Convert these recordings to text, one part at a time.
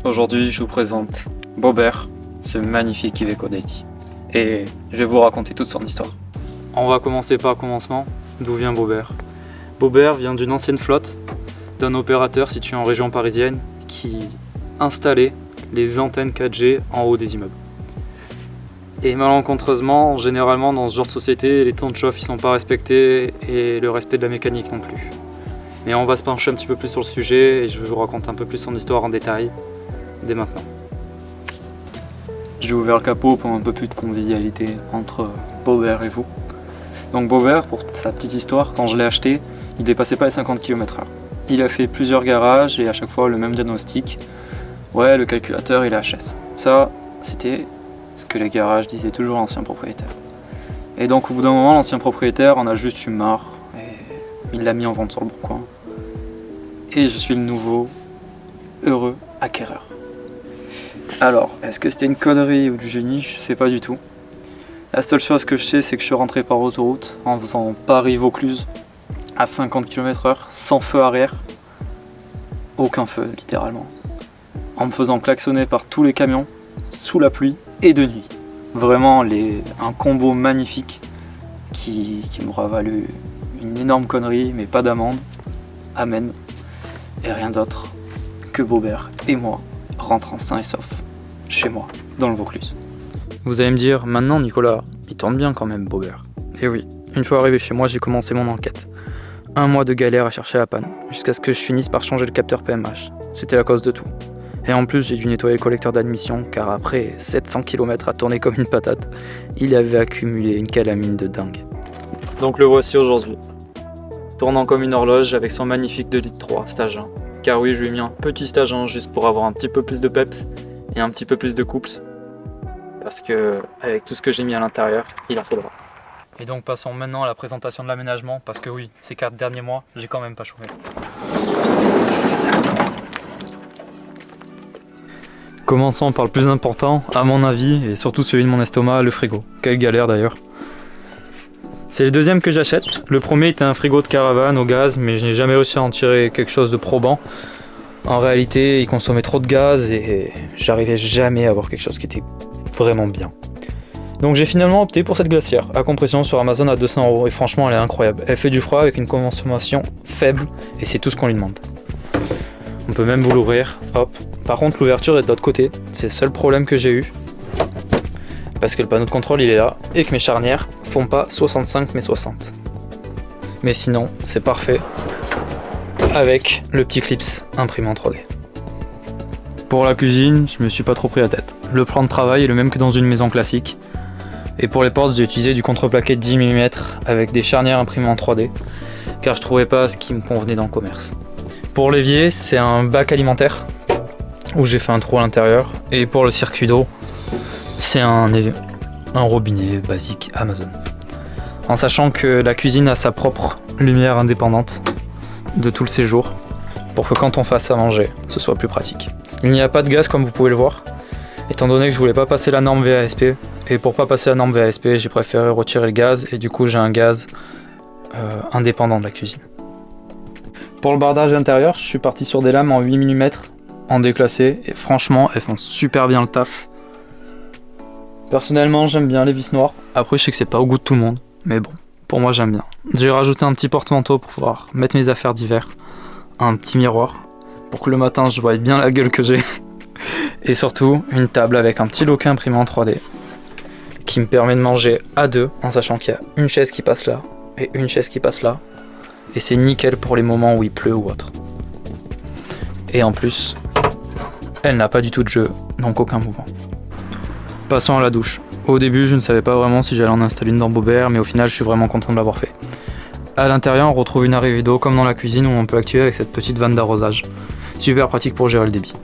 Aujourd'hui, je vous présente Bobert, ce magnifique Iveco Daily. Et je vais vous raconter toute son histoire. On va commencer par le commencement. D'où vient Bobert? Bobert vient d'une ancienne flotte, d'un opérateur situé en région parisienne qui installait les antennes 4G en haut des immeubles. Et malencontreusement, généralement dans ce genre de société, les temps de chauffe ils sont pas respectés et le respect de la mécanique non plus. Mais on va se pencher un petit peu plus sur le sujet et je vais vous raconter un peu plus son histoire en détail dès maintenant. J'ai ouvert le capot pour un peu plus de convivialité entre Bobert et vous. Donc Bobert, pour sa petite histoire, quand je l'ai acheté, il dépassait pas les 50 km/h. Il a fait plusieurs garages et à chaque fois le même diagnostic. Ouais, le calculateur il est HS. Ça, c'était ce que les garages disaient toujours à l'ancien propriétaire. Et donc au bout d'un moment, l'ancien propriétaire en a juste eu marre et il l'a mis en vente sur le bon coin. Et je suis le nouveau heureux acquéreur. Alors, est-ce que c'était une connerie ou du génie? Je sais pas du tout. La seule chose que je sais, c'est que je suis rentré par autoroute en faisant Paris-Vaucluse à 50 km/h, sans feu arrière. Aucun feu, littéralement. En me faisant klaxonner par tous les camions, sous la pluie et de nuit. Vraiment un combo magnifique qui m'aura valu une énorme connerie, mais pas d'amende. Amen. Et rien d'autre que Bobert et moi rentrant sains et saufs chez moi, dans le Vaucluse. Vous allez me dire, maintenant Nicolas, il tourne bien quand même Bobert. Et oui, une fois arrivé chez moi, j'ai commencé mon enquête. 1 mois de galère à chercher la panne, jusqu'à ce que je finisse par changer le capteur PMH. C'était la cause de tout. Et en plus, j'ai dû nettoyer le collecteur d'admission, car après 700 km à tourner comme une patate, il avait accumulé une calamine de dingue. Donc le voici aujourd'hui. Tournant comme une horloge avec son magnifique 2,3 litres stage 1. Car oui, je lui ai mis un petit stage 1 juste pour avoir un petit peu plus de peps et un petit peu plus de coups. Parce que avec tout ce que j'ai mis à l'intérieur, il en faudra. Et donc passons maintenant à la présentation de l'aménagement, parce que oui, ces 4 derniers mois, j'ai quand même pas chômé. Commençons par le plus important, à mon avis, et surtout celui de mon estomac, le frigo. Quelle galère d'ailleurs. C'est le deuxième que j'achète. Le premier était un frigo de caravane au gaz, mais je n'ai jamais réussi à en tirer quelque chose de probant. En réalité, il consommait trop de gaz et j'arrivais jamais à avoir quelque chose qui était vraiment bien. Donc j'ai finalement opté pour cette glacière à compression sur Amazon à 200 € et franchement elle est incroyable. Elle fait du froid avec une consommation faible et c'est tout ce qu'on lui demande. On peut même vous l'ouvrir, hop. Par contre l'ouverture est de l'autre côté, c'est le seul problème que j'ai eu. Parce que le panneau de contrôle il est là et que mes charnières font pas 65 mais 60. Mais sinon c'est parfait avec le petit clips imprimé en 3D. Pour la cuisine, je me suis pas trop pris la tête. Le plan de travail est le même que dans une maison classique. Et pour les portes, j'ai utilisé du contreplaqué de 10 mm avec des charnières imprimées en 3D, car je trouvais pas ce qui me convenait dans le commerce. Pour l'évier, c'est un bac alimentaire où j'ai fait un trou à l'intérieur. Et pour le circuit d'eau, c'est un robinet basique Amazon. En sachant que la cuisine a sa propre lumière indépendante de tout le séjour, pour que quand on fasse à manger, ce soit plus pratique. Il n'y a pas de gaz comme vous pouvez le voir, étant donné que je voulais pas passer la norme VASP. Et pour pas passer la norme VASP, j'ai préféré retirer le gaz et du coup j'ai un gaz indépendant de la cuisine. Pour le bardage intérieur, je suis parti sur des lames en 8 mm en déclassé et franchement elles font super bien le taf. Personnellement j'aime bien les vis noires, après je sais que c'est pas au goût de tout le monde, mais bon, pour moi j'aime bien. J'ai rajouté un petit porte-manteau pour pouvoir mettre mes affaires d'hiver, un petit miroir pour que le matin je voie bien la gueule que j'ai et surtout une table avec un petit loquet imprimé en 3D qui me permet de manger à deux en sachant qu'il y a une chaise qui passe là et une chaise qui passe là et c'est nickel pour les moments où il pleut ou autre. Et en plus, elle n'a pas du tout de jeu, donc aucun mouvement. Passons à la douche. Au début, je ne savais pas vraiment si j'allais en installer une dans Bobert, mais au final, je suis vraiment content de l'avoir fait. À l'intérieur, on retrouve une arrivée d'eau comme dans la cuisine où on peut activer avec cette petite vanne d'arrosage. Super pratique pour gérer le débit.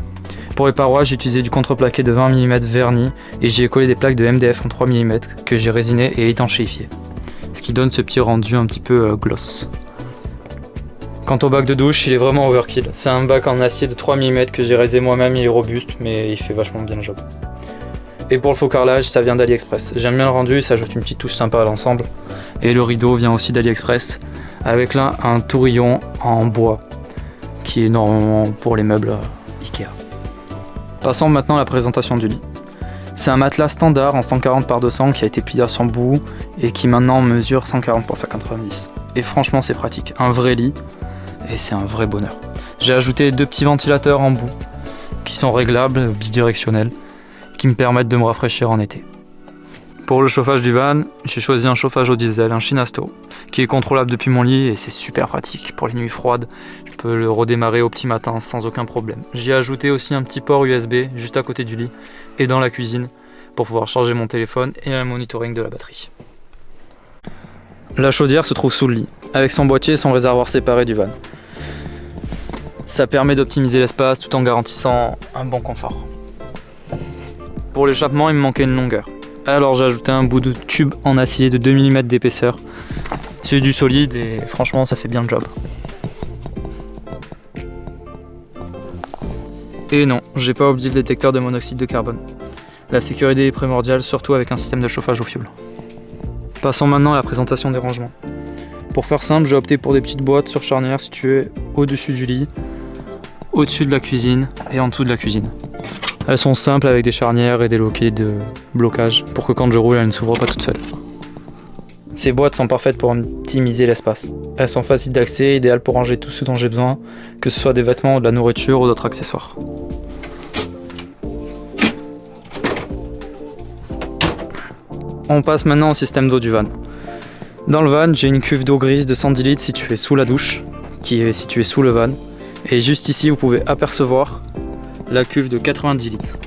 Pour les parois, j'ai utilisé du contreplaqué de 20 mm verni et j'y ai collé des plaques de MDF en 3 mm que j'ai résiné et étanchéifié. Ce qui donne ce petit rendu un petit peu gloss. Quant au bac de douche, il est vraiment overkill. C'est un bac en acier de 3 mm que j'ai réalisé moi-même, il est robuste mais il fait vachement bien le job. Et pour le faux carrelage, ça vient d'AliExpress. J'aime bien le rendu, ça ajoute une petite touche sympa à l'ensemble. Et le rideau vient aussi d'AliExpress, avec là un tourillon en bois, qui est normalement pour les meubles Ikea. Passons maintenant à la présentation du lit. C'est un matelas standard en 140 par 200 qui a été plié à son bout et qui maintenant mesure 140 par 190. Et franchement c'est pratique, un vrai lit et c'est un vrai bonheur. J'ai ajouté 2 petits ventilateurs en bout qui sont réglables, bidirectionnels, qui me permettent de me rafraîchir en été. Pour le chauffage du van, j'ai choisi un chauffage au diesel, un Shinasto, qui est contrôlable depuis mon lit et c'est super pratique. Pour les nuits froides, je peux le redémarrer au petit matin sans aucun problème. J'y ai ajouté aussi un petit port USB juste à côté du lit et dans la cuisine pour pouvoir charger mon téléphone et un monitoring de la batterie. La chaudière se trouve sous le lit, avec son boîtier et son réservoir séparé du van. Ça permet d'optimiser l'espace tout en garantissant un bon confort. Pour l'échappement, il me manquait une longueur. Alors j'ai ajouté un bout de tube en acier de 2 mm d'épaisseur. C'est du solide et franchement ça fait bien le job. Et non, j'ai pas oublié le détecteur de monoxyde de carbone. La sécurité est primordiale, surtout avec un système de chauffage au fioul. Passons maintenant à la présentation des rangements. Pour faire simple, j'ai opté pour des petites boîtes sur charnière situées au-dessus du lit, au-dessus de la cuisine et en dessous de la cuisine. Elles sont simples avec des charnières et des loquets de blocage pour que quand je roule, elles ne s'ouvrent pas toutes seules. Ces boîtes sont parfaites pour optimiser l'espace. Elles sont faciles d'accès, idéales pour ranger tout ce dont j'ai besoin, que ce soit des vêtements, de la nourriture ou d'autres accessoires. On passe maintenant au système d'eau du van. Dans le van, j'ai une cuve d'eau grise de 110 litres située sous la douche, qui est située sous le van. Et juste ici, vous pouvez apercevoir la cuve de 90 litres,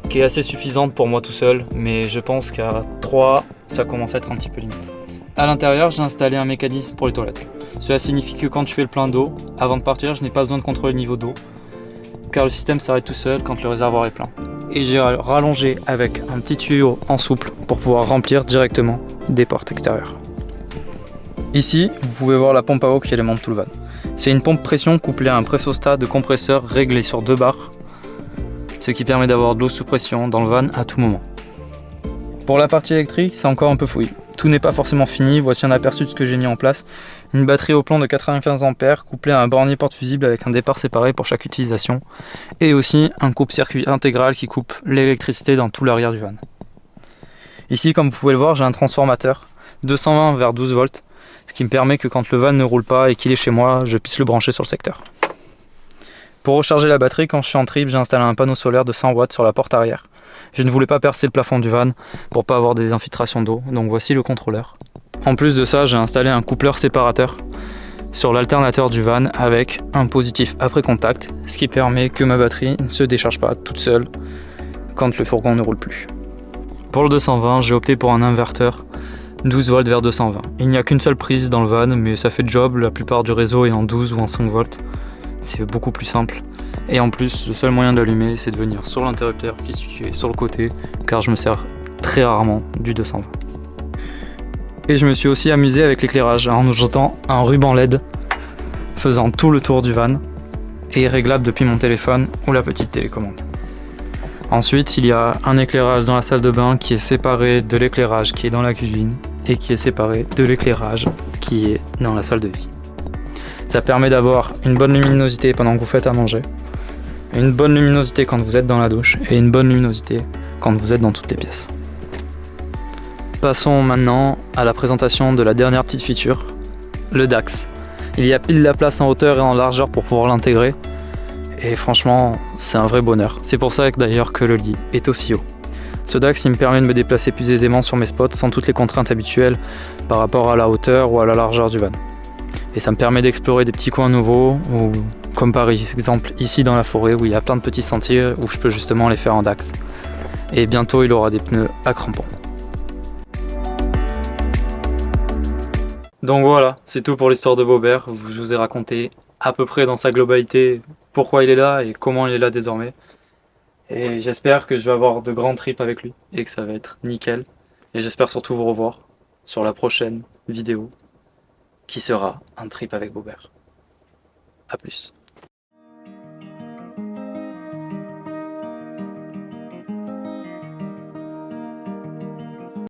qui est assez suffisante pour moi tout seul, mais je pense qu'à 3, ça commence à être un petit peu limite. À l'intérieur, j'ai installé un mécanisme pour les toilettes. Cela signifie que quand je fais le plein d'eau, avant de partir, je n'ai pas besoin de contrôler le niveau d'eau, car le système s'arrête tout seul quand le réservoir est plein. Et j'ai rallongé avec un petit tuyau en souple pour pouvoir remplir directement des portes extérieures. Ici, vous pouvez voir la pompe à eau qui alimente tout le van. C'est une pompe pression couplée à un pressostat de compresseur réglé sur 2 barres, ce qui permet d'avoir de l'eau sous pression dans le van à tout moment. Pour la partie électrique, c'est encore un peu fouillis. Tout n'est pas forcément fini, voici un aperçu de ce que j'ai mis en place. Une batterie au plomb de 95 A couplée à un bornier porte-fusible avec un départ séparé pour chaque utilisation. Et aussi un coupe-circuit intégral qui coupe l'électricité dans tout l'arrière du van. Ici, comme vous pouvez le voir, j'ai un transformateur 220 vers 12 volts, ce qui me permet que quand le van ne roule pas et qu'il est chez moi, je puisse le brancher sur le secteur. Pour recharger la batterie, quand je suis en trip, j'ai installé un panneau solaire de 100 watts sur la porte arrière. Je ne voulais pas percer le plafond du van pour pas avoir des infiltrations d'eau, donc voici le contrôleur. En plus de ça, j'ai installé un coupleur séparateur sur l'alternateur du van avec un positif après contact, ce qui permet que ma batterie ne se décharge pas toute seule quand le fourgon ne roule plus. Pour le 220, j'ai opté pour un inverteur 12 volts vers 220. Il n'y a qu'une seule prise dans le van, mais ça fait le job, la plupart du réseau est en 12 ou en 5 volts. C'est beaucoup plus simple. Et en plus, le seul moyen de l'allumer, c'est de venir sur l'interrupteur qui est situé sur le côté, car je me sers très rarement du 220. Et je me suis aussi amusé avec l'éclairage en ajoutant un ruban LED faisant tout le tour du van et réglable depuis mon téléphone ou la petite télécommande. Ensuite, il y a un éclairage dans la salle de bain qui est séparé de l'éclairage qui est dans la cuisine et qui est séparé de l'éclairage qui est dans la salle de vie. Ça permet d'avoir une bonne luminosité pendant que vous faites à manger, une bonne luminosité quand vous êtes dans la douche et une bonne luminosité quand vous êtes dans toutes les pièces. Passons maintenant à la présentation de la dernière petite feature, le DAX. Il y a pile la place en hauteur et en largeur pour pouvoir l'intégrer et franchement c'est un vrai bonheur. C'est pour ça d'ailleurs que le lit est aussi haut. Ce DAX il me permet de me déplacer plus aisément sur mes spots sans toutes les contraintes habituelles par rapport à la hauteur ou à la largeur du van. Et ça me permet d'explorer des petits coins nouveaux, ou comme par exemple ici dans la forêt où il y a plein de petits sentiers où je peux justement les faire en DAX. Et bientôt il aura des pneus à crampons. Donc voilà, c'est tout pour l'histoire de Bobert. Je vous ai raconté à peu près dans sa globalité pourquoi il est là et comment il est là désormais. Et j'espère que je vais avoir de grands trips avec lui et que ça va être nickel. Et j'espère surtout vous revoir sur la prochaine vidéo qui sera un trip avec Bobert. A plus.